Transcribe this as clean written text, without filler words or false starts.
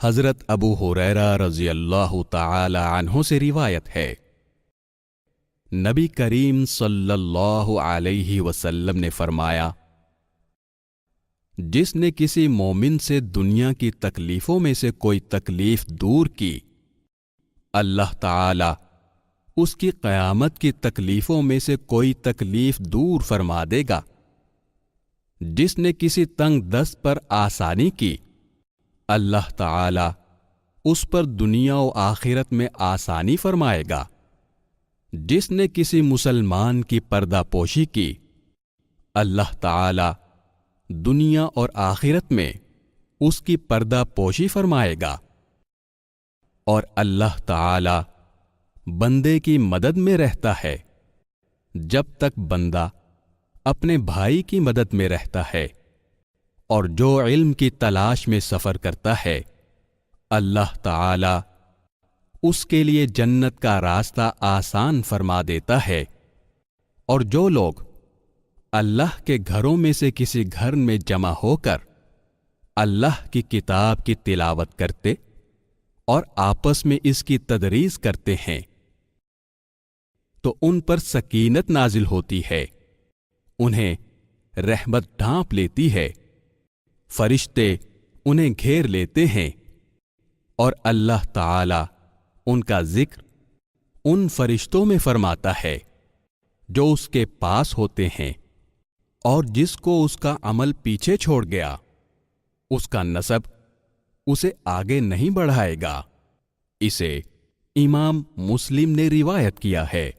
حضرت ابو ہریرہ رضی اللہ تعالی عنہ سے روایت ہے، نبی کریم صلی اللہ علیہ وسلم نے فرمایا، جس نے کسی مومن سے دنیا کی تکلیفوں میں سے کوئی تکلیف دور کی، اللہ تعالی اس کی قیامت کی تکلیفوں میں سے کوئی تکلیف دور فرما دے گا۔ جس نے کسی تنگ دست پر آسانی کی، اللہ تعالی اس پر دنیا و آخرت میں آسانی فرمائے گا۔ جس نے کسی مسلمان کی پردہ پوشی کی، اللہ تعالی دنیا اور آخرت میں اس کی پردہ پوشی فرمائے گا۔ اور اللہ تعالی بندے کی مدد میں رہتا ہے جب تک بندہ اپنے بھائی کی مدد میں رہتا ہے، اور جو علم کی تلاش میں سفر کرتا ہے، اللہ تعالی اس کے لیے جنت کا راستہ آسان فرما دیتا ہے۔ اور جو لوگ اللہ کے گھروں میں سے کسی گھر میں جمع ہو کر اللہ کی کتاب کی تلاوت کرتے اور آپس میں اس کی تدریس کرتے ہیں تو ان پر سکینت نازل ہوتی ہے، انہیں رحمت ڈھانپ لیتی ہے، فرشتے انہیں گھیر لیتے ہیں، اور اللہ تعالی ان کا ذکر ان فرشتوں میں فرماتا ہے جو اس کے پاس ہوتے ہیں، اور جس کو اس کا عمل پیچھے چھوڑ گیا اس کا نسب اسے آگے نہیں بڑھائے گا۔ اسے امام مسلم نے روایت کیا ہے۔